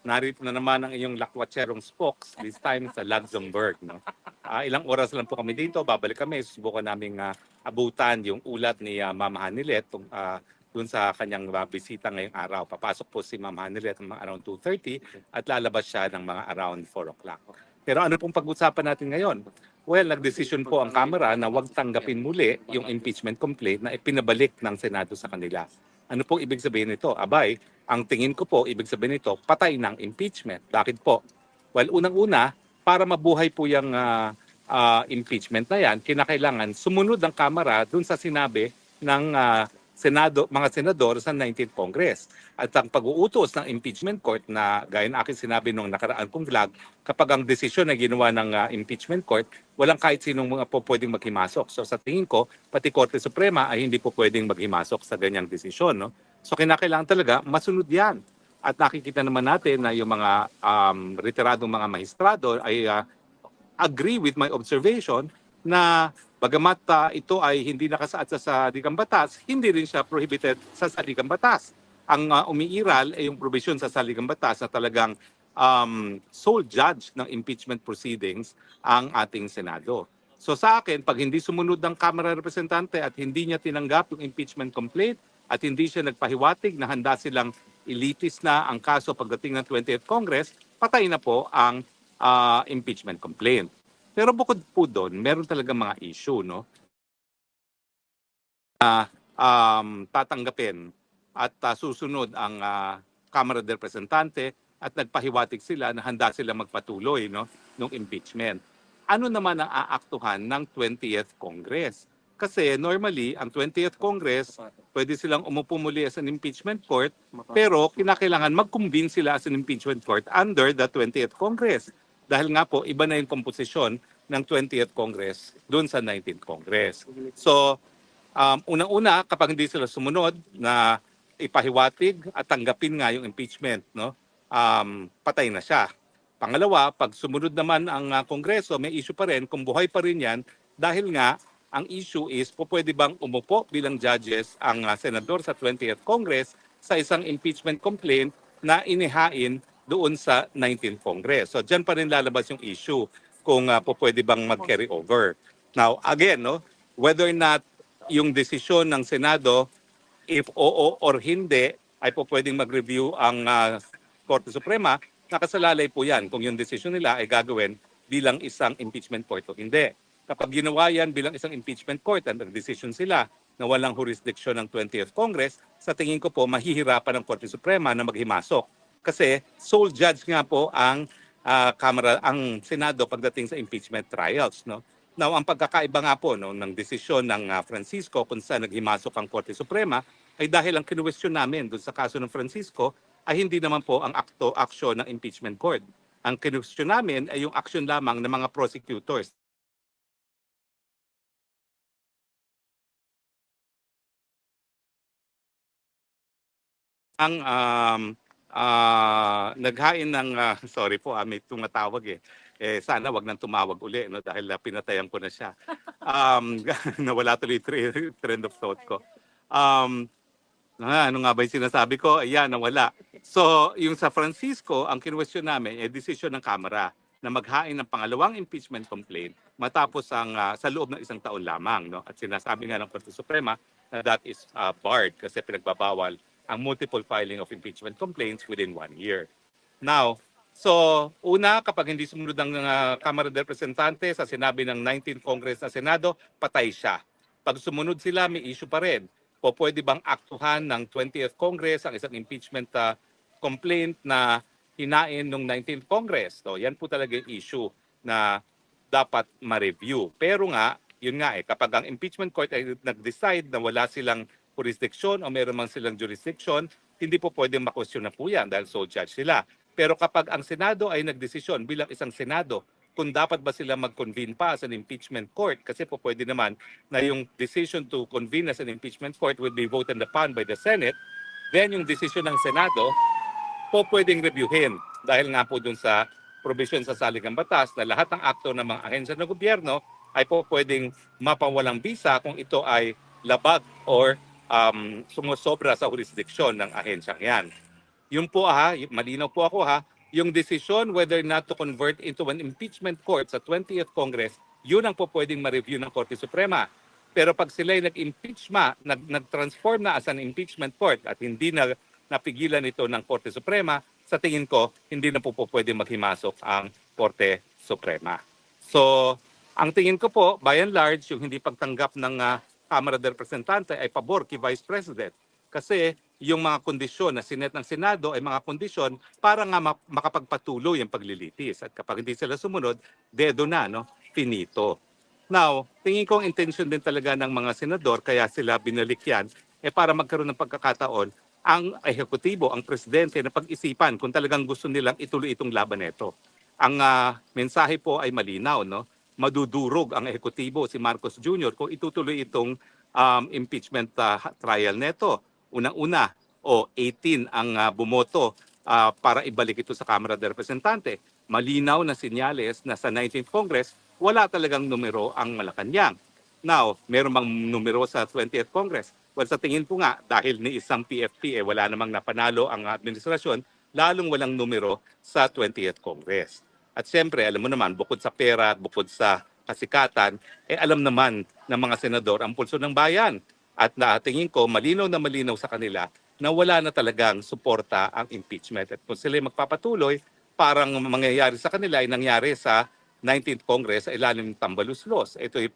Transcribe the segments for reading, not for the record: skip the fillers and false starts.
narito na naman ang iyong lakwatserong spokes, this time sa Luxembourg. No? Ilang oras lang po kami dito, babalik kami, susubukan namin abutan yung ulat ni Ma'am Hanilet dun sa kanyang bisita ngayong araw. Papasok po si Ma'am Hanilet ng mga around 2:30 at lalabas siya ng mga around 4 o'clock. Pero ano pong pag-usapan natin ngayon? Well, nagdesisyon po ang Kamara na huwag tanggapin muli yung impeachment complaint na ipinabalik ng Senado sa kanila. Ano pong ibig sabihin nito? Abay, ang tingin ko po, ibig sabihin nito, patay ng impeachment. Bakit po? Well, unang-una, para mabuhay po yung impeachment na yan, kinakailangan sumunod ang Kamara dun sa sinabi ng Senado, mga senador sa 19th Congress. At ang pag-uutos ng impeachment court na gaya na aking sinabi nung nakaraan kong vlog, kapag ang desisyon na ginawa ng impeachment court, walang kahit sinong mga po pwedeng maghimasok. So sa tingin ko, pati Korte Suprema ay hindi po pwedeng maghimasok sa ganyang desisyon. No? So kinakailangan talaga masunod yan. At nakikita naman natin na yung mga retiradong mga mahistrado ay agree with my observation na bagamat ito ay hindi nakasaad sa saligang batas, hindi rin siya prohibited sa saligang batas. Ang umiiral ay yung provision sa saligang batas na talagang sole judge ng impeachment proceedings ang ating Senado. So sa akin, pag hindi sumunod ng Kamara Representante at hindi niya tinanggap yung impeachment complaint at hindi siya nagpahiwatig na handa silang ilitis na ang kaso pagdating ng 20th Congress, patay na po ang impeachment complaint. Pero bukod po doon, meron talaga mga issue, no? Tatanggapin at susunod ang Kamara de Representante at nagpahiwatig sila na handa sila magpatuloy no ng impeachment. Ano naman ang aaktuhan ng 20th Congress? Kasi normally, ang 20th Congress, pwede silang umupo muli as an impeachment court, pero kinakailangan mag-convene sila as an impeachment court under the 20th Congress. Dahil nga po, iba na yung komposisyon ng 20th Congress doon sa 19th Congress. So, unang-una, kapag hindi sila sumunod na ipahiwatig at tanggapin nga yung impeachment, no, patay na siya. Pangalawa, pag sumunod naman ang Kongreso, may issue pa rin, kung buhay pa rin yan, dahil nga ang issue is pwede bang umupo bilang judges ang senador sa 20th Congress sa isang impeachment complaint na inihain doon sa 19th Congress. So diyan pa rin lalabas yung issue kung pwede bang mag-carry over. Now, again, no, whether or not yung desisyon ng Senado, if oo or hindi, ay pwedeng mag-review ang Korte Suprema, nakasalalay po yan kung yung desisyon nila ay gagawin bilang isang impeachment court o hindi. Kapag ginawa yan bilang isang impeachment court at nag-decision sila na walang jurisdiction ng 20th Congress, sa tingin ko po mahihirapan ng Korte Suprema na maghimasok. Kasi sole judge nga po ang ang Senado pagdating sa impeachment trials. No? Now, ang pagkakaiba nga po no, ng desisyon ng Francisco kung saan naghimasok ang Korte Suprema ay dahil ang kinuwestiyon namin doon sa kaso ng Francisco ay hindi naman po ang aksyon ng impeachment court. Ang kinuwestiyon namin ay yung aksyon lamang ng mga prosecutors. Ang naghain ng, sorry po, may tumatawag eh. Sana wag nang tumawag uli no, dahil pinatayan ko na siya. Nawala tuloy trend of thought ko. Ano nga ba yung sinasabi ko? Ayan, nawala. So, yung sa Francisco, ang kinwestiyon namin ay desisyon ng Kamara na maghain ng pangalawang impeachment complaint matapos sa loob ng isang taon lamang. No? At sinasabi nga ng Korte Suprema na that is barred kasi pinagbabawal ang multiple filing of impeachment complaints within 1 year. Now, so una, kapag hindi sumunod ng Kamara de Representante sa sinabi ng 19th Congress na Senado, patay siya. Pag sumunod sila, may issue pa rin. Pwede bang aktuhan ng 20th Congress ang isang impeachment complaint na hinain ng 19th Congress? So, yan po talaga yung issue na dapat ma-review. Pero nga, yun nga kapag ang impeachment court ay nag-decide na wala silang jurisdiction o meron man silang jurisdiction, hindi po pwedeng makwestiyon na po yan dahil sole judge sila. Pero kapag ang Senado ay nagdesisyon bilang isang Senado, kung dapat ba sila mag-convene pa as an impeachment court, kasi po pwede naman na yung decision to convene as an impeachment court will be voted upon by the Senate, then yung decision ng Senado po pwedeng reviewin dahil nga po dun sa provision sa saligang batas na lahat ng akto ng mga ahensya ng gobyerno ay po pwedeng mapawalang bisa kung ito ay labag or sumusobra sa jurisdiksyon ng ahensyang yan. Yun po malinaw po ako yung decision whether not to convert into an impeachment court sa 20th Congress, yun ang po pwedeng ma-review ng Korte Suprema. Pero pag sila ay nag-transform na as an impeachment court at hindi na napigilan ito ng Korte Suprema, sa tingin ko, hindi na po pwedeng maghimasok ang Korte Suprema. So, ang tingin ko po, by and large, yung hindi pagtanggap ng Kamara de Representante ay pabor kay Vice President. Kasi yung mga kondisyon na sinet ng Senado ay mga kondisyon para nga makapagpatuloy ang paglilitis. At kapag hindi sila sumunod, dedo na, no? Finito. Now, tingin ko ang intention din talaga ng mga senador, kaya sila binalik yan, para magkaroon ng pagkakataon ang ehekutibo, ang presidente na pag-isipan kung talagang gusto nilang ituloy itong laban nito. Ang mensahe po ay malinaw, no? Madudurog ang ehekutibo si Marcos Jr. kung itutuloy itong impeachment trial neto. Unang-una, 18 ang bumoto para ibalik ito sa Kamara de Representante. Malinaw na sinyales na sa 19th Congress, wala talagang numero ang Malacanang. Now, meron bang numero sa 20th Congress? Well, sa tingin ko nga, dahil ni isang PFP, wala namang napanalo ang administrasyon, lalong walang numero sa 20th Congress. At siyempre, alam mo naman, bukod sa pera at bukod sa kasikatan, alam naman ng mga senador ang pulso ng bayan. At tingin ko, malinaw na malinaw sa kanila na wala na talagang suporta ang impeachment. At kung sila magpapatuloy, parang mangyayari sa kanila ay nangyari sa 19th Congress sa ilalim ng Tambaluslos. Ito yung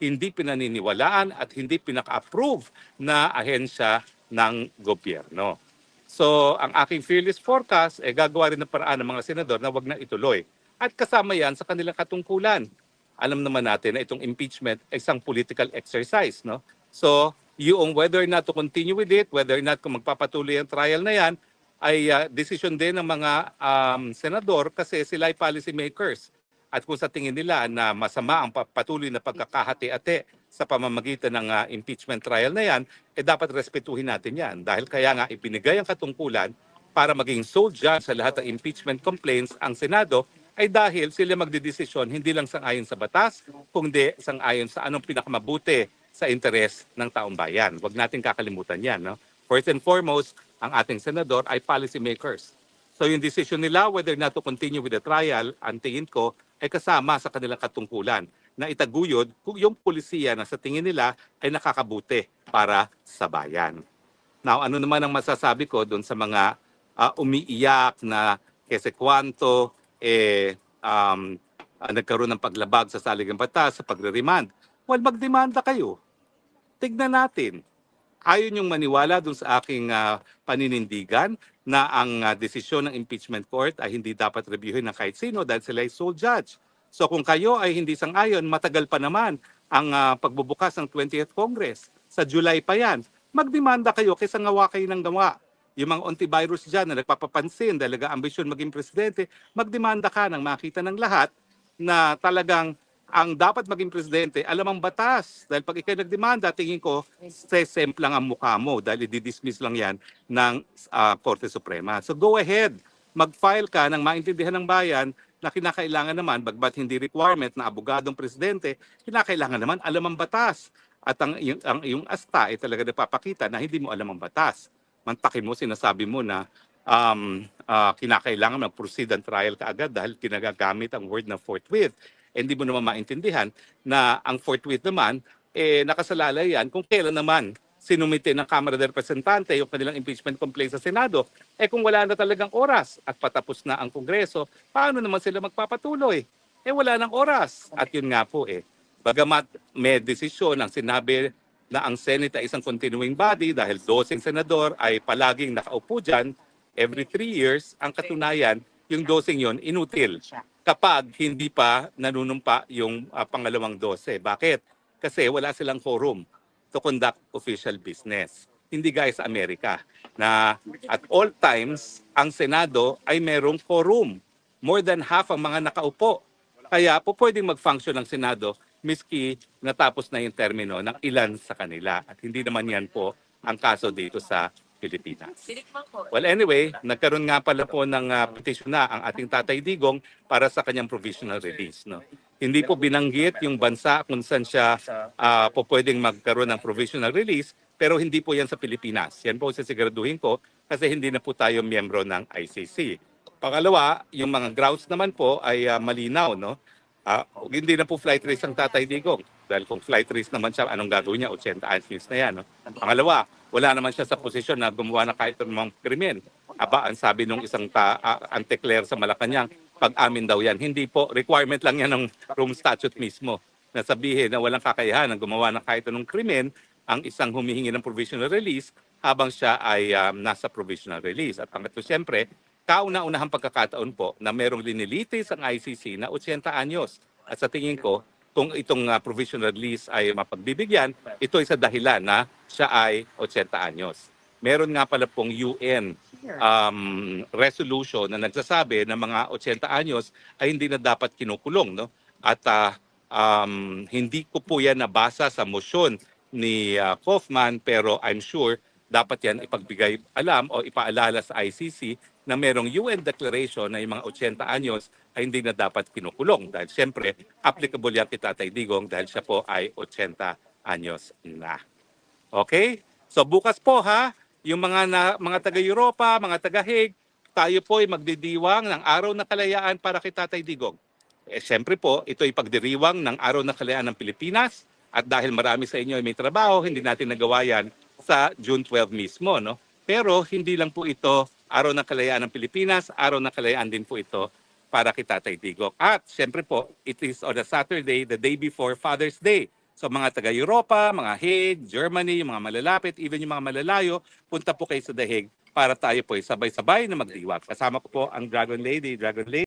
hindi pinaniniwalaan at hindi pinaka-approve na ahensya ng gobyerno. So, ang aking fearless forecast, gagawa rin ng paraan ng mga senador na wag na ituloy. At kasama yan sa kanilang katungkulan. Alam naman natin na itong impeachment ay isang political exercise, no? So, yung whether or not to continue with it, whether or not kung magpapatuloy ang trial na yan, ay decision din ng mga senador kasi sila ay policy makers. At kung sa tingin nila na masama ang patuloy na pagkakahati-ate sa pamamagitan ng impeachment trial na yan, dapat respetuhin natin yan. Dahil kaya nga ibinigay ang katungkulan para maging sole judge sa lahat ng impeachment complaints ang Senado ay dahil sila magdedesisyon hindi lang sang-ayon sa batas, kundi sang-ayon sa anong pinakamabuti sa interes ng taong bayan. Huwag natin kakalimutan yan. No? First and foremost, ang ating senador ay policy makers. So yung decision nila whether not to continue with the trial, ang tingin ko ay kasama sa kanilang katungkulan na itaguyod kung yung polisiya na sa tingin nila ay nakakabuti para sa bayan. Now, ano naman ang masasabi ko doon sa mga umiiyak na kasi kwanto, nagkaroon ng paglabag sa saligang batas, sa pagre-remand? Well, magdemanda kayo. Tignan natin. Ayaw niyong maniwala dun sa aking paninindigan na ang desisyon ng impeachment court ay hindi dapat reviewin ng kahit sino dahil sila ay sole judge. So kung kayo ay hindi sang-ayon, matagal pa naman ang pagbubukas ng 20th Congress. Sa July pa yan. Magdemanda kayo kaysa ngawa kayo ng gawa. Yung mga antivirus dyan na nagpapapansin dahil ambisyon maging presidente, magdemanda ka nang makita ng lahat na talagang ang dapat maging presidente, alam ang batas. Dahil pag ikaw nagdemanda, tingin ko, sesem lang ang mukha mo dahil i-dismiss lang yan ng Korte Suprema. So go ahead, mag-file ka ng maintindihan ng bayan na kinakailangan naman, bagbat hindi requirement na abogadong presidente, kinakailangan naman alam ang batas. At ang iyong asta ay talaga napapakita na hindi mo alam ang batas. Mantakin mo, sinasabi mo na kinakailangan mag-proceed ang trial kaagad dahil kinagagamit ang word na forthwith. Hindi mo naman maintindihan na ang forthwith naman, nakasalalay yan kung kailan naman sinumite ng Kamara de Representante yung kanilang impeachment complaint sa Senado. Kung wala na talagang oras at patapos na ang Kongreso, paano naman sila magpapatuloy? Wala nang oras. At yun nga po bagamat may desisyon ang sinabi na ang Senate ay isang continuing body dahil 12 senador ay palaging nakaupo dyan every 3 years, ang katunayan, yung 12 yon inutil kapag hindi pa nanunumpa yung pangalawang 12. Bakit? Kasi wala silang quorum to conduct official business. Hindi gaya sa Amerika na at all times ang Senado ay merong quorum. More than half ang mga nakaupo. Kaya po pwedeng mag-function ng Senado miski natapos na yung termino ng ilan sa kanila. At hindi naman yan po ang kaso dito sa Pilipinas. Well, anyway, nagkaroon nga pala po ng petition na ang ating Tatay Digong para sa kanyang provisional release. No? Hindi po binanggit yung bansa kung saan siya po pwedeng magkaroon ng provisional release, pero hindi po yan sa Pilipinas. Yan po sisiguraduhin ko kasi hindi na po tayo miyembro ng ICC. Pangalawa, yung mga grounds naman po ay malinaw, no? Hindi na po flight risk ang Tatay Digong. Dahil kung flight risk naman siya, anong gagawin niya? 80 anyos na yan, no? Pangalawa, wala naman siya sa posisyon na gumawa na kahit anumang krimen. Aba, ang sabi nung isang Anteclair sa Malacanang, pag-amin daw yan. Hindi po, requirement lang yan ng Rome Statute mismo na sabihin na walang kakayahan ng gumawa ng kahit anong krimen ang isang humihingi ng provisional release habang siya ay nasa provisional release. At pangatlo, siyempre, kauna-unahang pagkakataon po na merong linilitis ang ICC na 80 anyos. At sa tingin ko, kung itong provisional release ay mapagbibigyan, ito ay sa dahilan na siya ay 80 anyos. Meron nga pala pong UN resolution na nagsasabi na mga 80 anyos ay hindi na dapat kinukulong. No? At hindi ko po yan nabasa sa motion ni Kaufman, pero I'm sure dapat yan ipagbigay alam o ipaalala sa ICC na merong UN declaration na yung mga 80 anyos ay hindi na dapat kinukulong. Dahil siyempre, applicable yan kay Tatay Digong dahil siya po ay 80 anyos na. Okay? So bukas po ha, yung mga taga-Europa, mga taga-Hague, tayo po ay magdidiwang ng Araw ng Kalayaan para kay Tatay Digong. Siyempre po, ito ay pagdiriwang ng Araw ng Kalayaan ng Pilipinas at dahil marami sa inyo ay may trabaho, hindi natin nagawa yan sa June 12 mismo. No? Pero hindi lang po ito Araw ng Kalayaan ng Pilipinas, Araw ng Kalayaan din po ito para kay Tatay Digong. At siyempre po, it is on a Saturday, the day before Father's Day. So mga taga-Europa, mga Hague, Germany, yung mga malalapit, even yung mga malalayo, punta po kayo sa The Hague para tayo po ay sabay-sabay na magdiwang. Kasama ko po ang Dragon Lady.